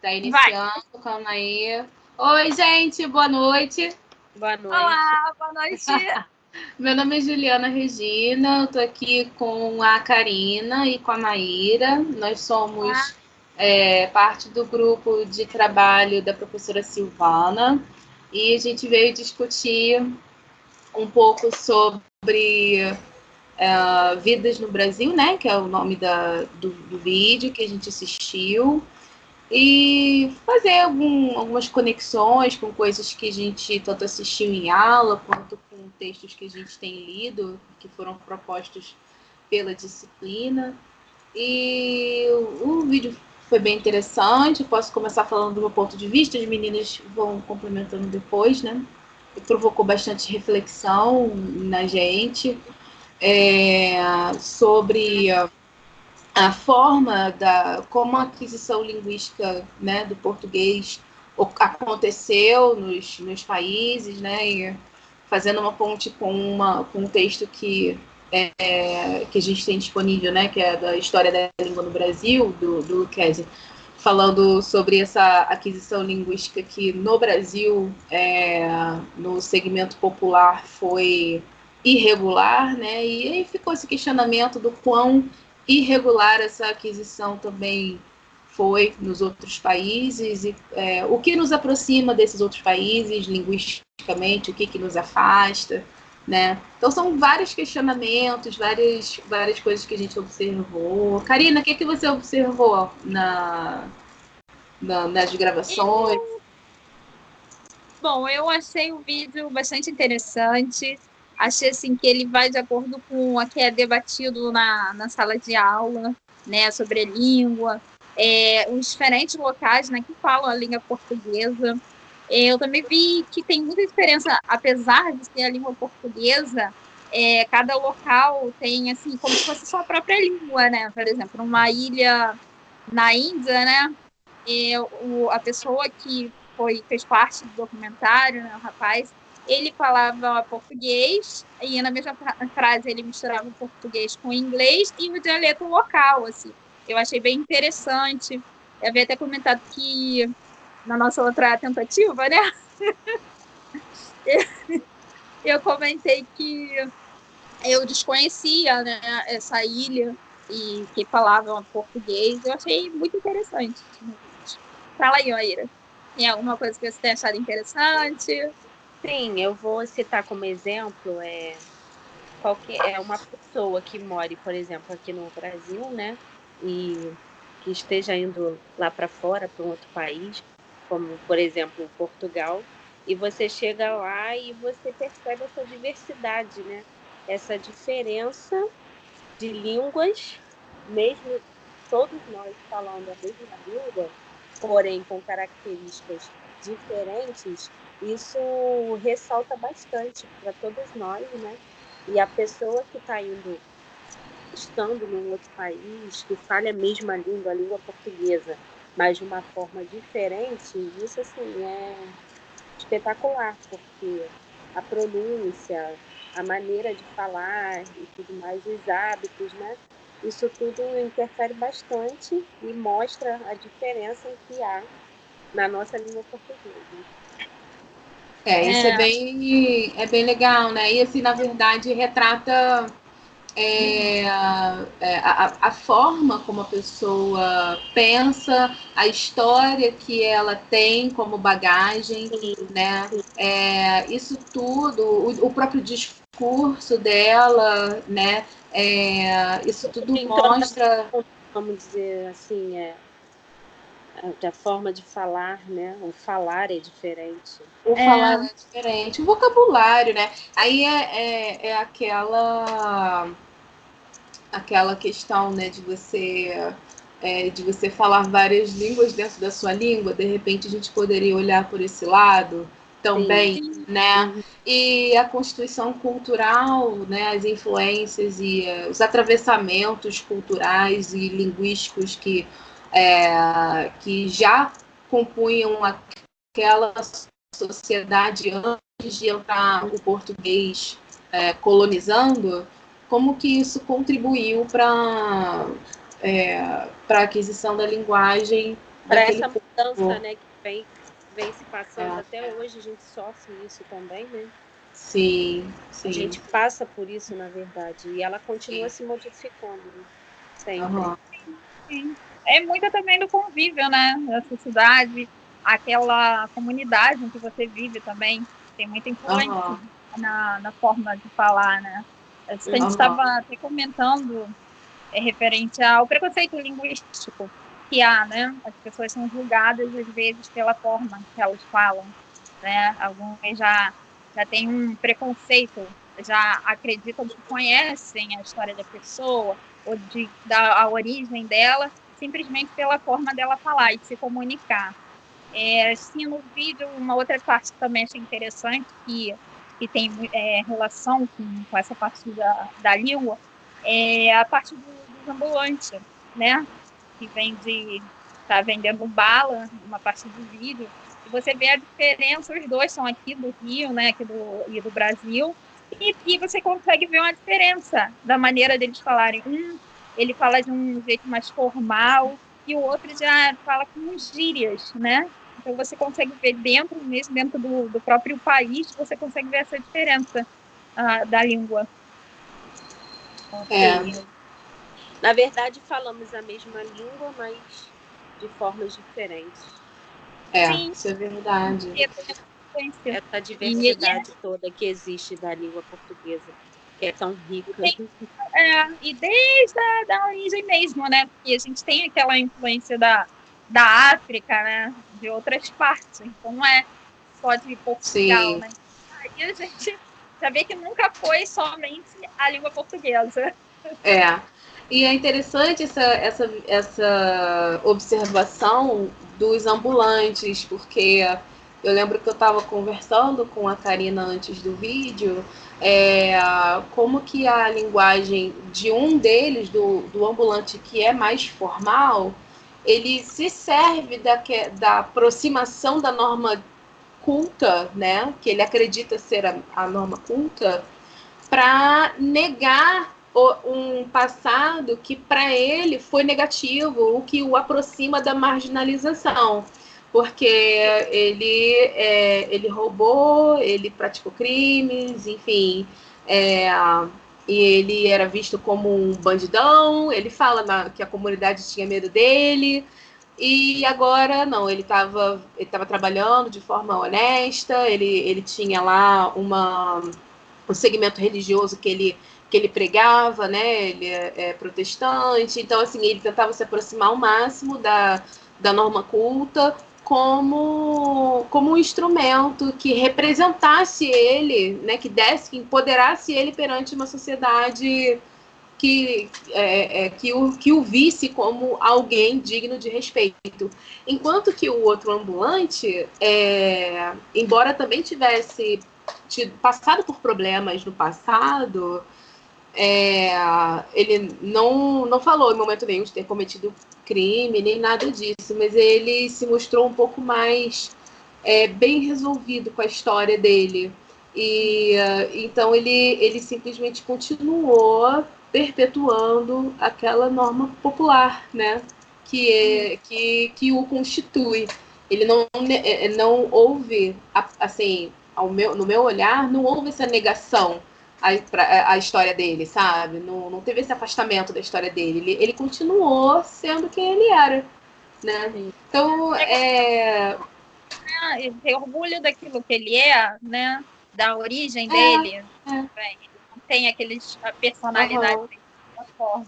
Tá iniciando, calma aí. Oi, gente, boa noite. Boa noite. Olá, boa noite. Meu nome é Juliana Regina, eu tô aqui com a Karina e com a Maíra. Nós somos parte do grupo de trabalho da professora Silvana e a gente veio discutir um pouco sobre Vidas no Brasil, né? Que é o nome do vídeo que a gente assistiu. E fazer algumas conexões com coisas que a gente tanto assistiu em aula, quanto com textos que a gente tem lido, que foram propostos pela disciplina. E o vídeo foi bem interessante, eu posso começar falando do meu ponto de vista, as meninas vão complementando depois, né? E provocou bastante reflexão na gente sobre a forma como a aquisição linguística, né, do português aconteceu nos países, né, e fazendo uma ponte com um texto que a gente tem disponível, né, que é da História da Língua no Brasil, do Lucchesi, falando sobre essa aquisição linguística que no Brasil, no segmento popular, foi irregular, né, e aí ficou esse questionamento do quão irregular essa aquisição também foi nos outros países, e o que nos aproxima desses outros países linguisticamente, o que nos afasta, né? Então são vários questionamentos, várias coisas que a gente observou. Karina, o que você observou nas gravações? Bom, eu achei o vídeo bastante interessante. Achei assim que ele vai de acordo com o que é debatido na sala de aula, né, sobre a língua, os diferentes locais, né, que falam a língua portuguesa. Eu também vi que tem muita diferença, apesar de ser a língua portuguesa, cada local tem assim como se fosse sua própria língua, né? Por exemplo, numa ilha na Índia, né? A pessoa que fez parte do documentário, né, o rapaz, ele falava português e na mesma frase ele misturava o português com o inglês e o dialeto local, assim. Eu achei bem interessante. Eu havia até comentado que na nossa outra tentativa, né, eu comentei que eu desconhecia, né, essa ilha e que falavam português. Eu achei muito interessante. Fala aí, Maíra. Tem alguma coisa que você tenha achado interessante? Sim, eu vou citar como exemplo uma pessoa que more, por exemplo, aqui no Brasil, né, e que esteja indo lá para fora, para um outro país, como, por exemplo, Portugal, e você chega lá e você percebe essa diversidade, né, essa diferença de línguas, mesmo todos nós falando a mesma língua, porém com características diferentes, isso ressalta bastante para todos nós, né? E a pessoa que está estando num outro país, que fala a mesma língua, a língua portuguesa, mas de uma forma diferente, isso assim é espetacular, porque a pronúncia, a maneira de falar e tudo mais, os hábitos, né? Isso tudo interfere bastante e mostra a diferença que há na nossa língua portuguesa. Isso é bem legal, né? E assim, na verdade, retrata a forma como a pessoa pensa, a história que ela tem como bagagem, né? Isso tudo, o próprio discurso dela, né? Isso tudo mostra. Vamos dizer assim, a forma de falar, né? O falar é diferente. O falar é diferente, o vocabulário, né? Aí é aquela questão, né, de você falar várias línguas dentro da sua língua. De repente a gente poderia olhar por esse lado também, sim, né? E a constituição cultural, né, as influências e os atravessamentos culturais e linguísticos que já compunham aquela sociedade antes de entrar o português colonizando, como que isso contribuiu para a aquisição da linguagem. Para essa mudança, né, que vem se passando até hoje, a gente sofre isso também, né? Sim, sim. A gente passa por isso, na verdade, e ela continua se modificando, né? Sempre. Uhum. Sim. É muito também do convívio, né? Da sociedade, aquela comunidade em que você vive também tem muita influência na forma de falar, né? A gente estava até comentando referente ao preconceito linguístico que há, né? As pessoas são julgadas às vezes pela forma que elas falam, né? Alguns já têm um preconceito, já acreditam que conhecem a história da pessoa ou da origem dela simplesmente pela forma dela falar e se comunicar. Sim, no vídeo, uma outra parte que também achei interessante, que tem relação com essa parte da língua, é a parte dos ambulantes, né? Que tá vendendo bala, uma parte do vídeo, e você vê a diferença, os dois são aqui do Rio, né? E do Brasil, e você consegue ver uma diferença da maneira deles falarem. Ele fala de um jeito mais formal, e o outro já fala com gírias, né? Então você consegue ver mesmo dentro do próprio país, você consegue ver essa diferença da língua. Na verdade, falamos a mesma língua, mas de formas diferentes. Sim. Isso é verdade. Essa diversidade toda que existe da língua portuguesa, que é tão rica. E desde a origem mesmo, né? Porque a gente tem aquela influência da África, né? De outras partes. Então não é só de Portugal, né? Aí a gente já vê que nunca foi somente a língua portuguesa. E é interessante essa observação dos ambulantes, porque eu lembro que eu estava conversando com a Karina antes do vídeo, como que a linguagem de um deles, do ambulante que é mais formal, ele se serve da aproximação da norma culta, né, que ele acredita ser a norma culta, para negar um passado que para ele foi negativo, o que o aproxima da marginalização, porque ele roubou, ele praticou crimes, enfim, e ele era visto como um bandidão. Ele fala que a comunidade tinha medo dele. E agora, não, ele estava trabalhando de forma honesta, ele tinha lá um segmento religioso que ele pregava, né? Ele é protestante, então assim, ele tentava se aproximar ao máximo da norma culta como um instrumento que representasse ele, né? Que empoderasse ele perante uma sociedade que o visse como alguém digno de respeito. Enquanto que o outro ambulante, embora também tivesse passado por problemas no passado, ele não falou em momento nenhum de ter cometido crime, nem nada disso, mas ele se mostrou um pouco mais bem resolvido com a história dele. E então ele simplesmente continuou perpetuando aquela norma popular, né, que o constitui. Ele não houve, assim, no meu olhar, não houve essa negação a história dele, sabe? Não teve esse afastamento da história dele. Ele continuou sendo quem ele era, né? Então, ele tem orgulho daquilo que ele é, né? Da origem dele. Ele não tem a personalidade dele da forma.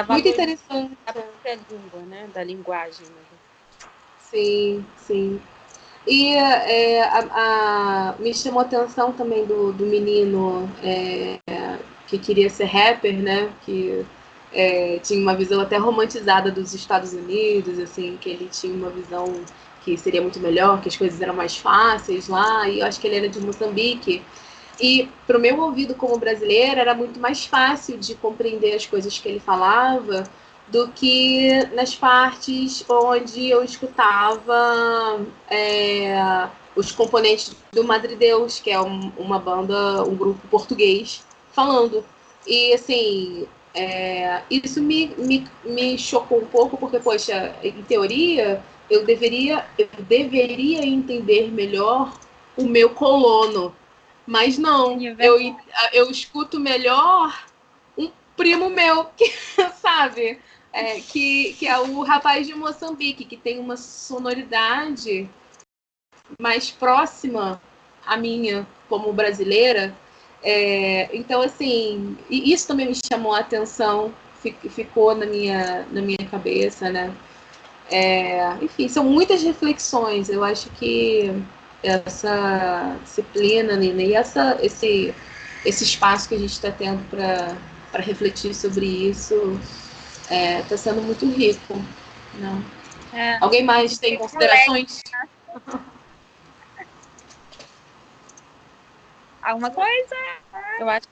Muito interessante. A própria língua, né? Da linguagem. Né? Sim, sim. E me chamou a atenção também do menino que queria ser rapper, né? Que tinha uma visão até romantizada dos Estados Unidos, assim, que ele tinha uma visão que seria muito melhor, que as coisas eram mais fáceis lá, e eu acho que ele era de Moçambique. E para o meu ouvido como brasileira era muito mais fácil de compreender as coisas que ele falava do que nas partes onde eu escutava os componentes do Madre Deus, que é uma banda, um grupo português, falando. E assim, Isso me chocou um pouco, porque, poxa, em teoria, eu deveria entender melhor o meu colono. Mas não, eu escuto melhor um primo meu, sabe? Que é o rapaz de Moçambique, que tem uma sonoridade mais próxima à minha, como brasileira. Então, assim, e isso também me chamou a atenção, ficou na minha cabeça, né? Enfim, são muitas reflexões. Eu acho que essa disciplina, Nina, e esse espaço que a gente está tendo para refletir sobre isso está sendo muito rico. Né? Alguém mais tem considerações? Alguma coisa? Eu acho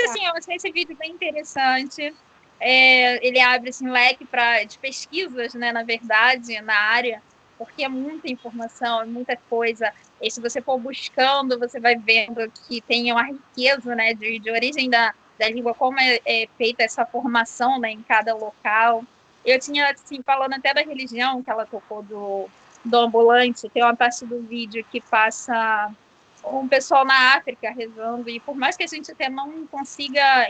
assim, eu achei esse vídeo bem interessante. Ele abre assim, leque de pesquisas, né, na verdade, na área, porque é muita informação, é muita coisa. E se você for buscando, você vai vendo que tem uma riqueza, né, de origem da língua, como é feita essa formação, né, em cada local. Eu tinha, assim, falando até da religião, que ela tocou do ambulante, tem uma parte do vídeo que passa um pessoal na África rezando, e por mais que a gente até não consiga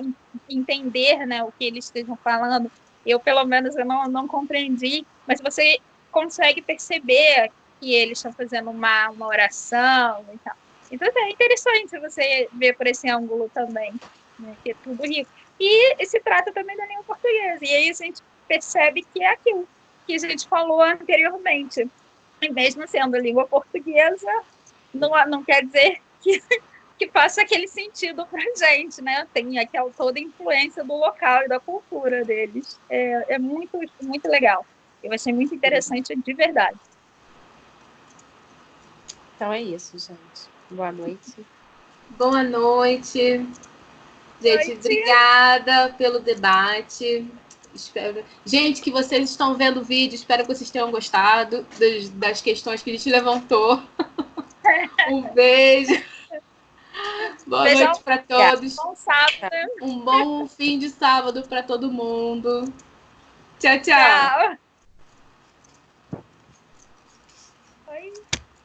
entender, né, o que eles estejam falando, eu pelo menos eu não compreendi, mas você consegue perceber que eles estão fazendo uma oração e tal. Então é interessante você ver por esse ângulo também, né, que é tudo rico. E se trata também da língua portuguesa, e aí a gente percebe que é aquilo que a gente falou anteriormente. E mesmo sendo língua portuguesa, não quer dizer que faça aquele sentido para a gente, né? Tem aquela toda a influência do local e da cultura deles. É muito, muito legal. Eu achei muito interessante de verdade. Então é isso, gente. Boa noite. Boa noite. Gente, obrigada pelo debate. Gente, que vocês estão vendo o vídeo, espero que vocês tenham gostado das questões que a gente levantou. Um beijo. Boa noite para todos. Bom sábado. Um bom fim de sábado para todo mundo. Tchau, tchau. Tchau.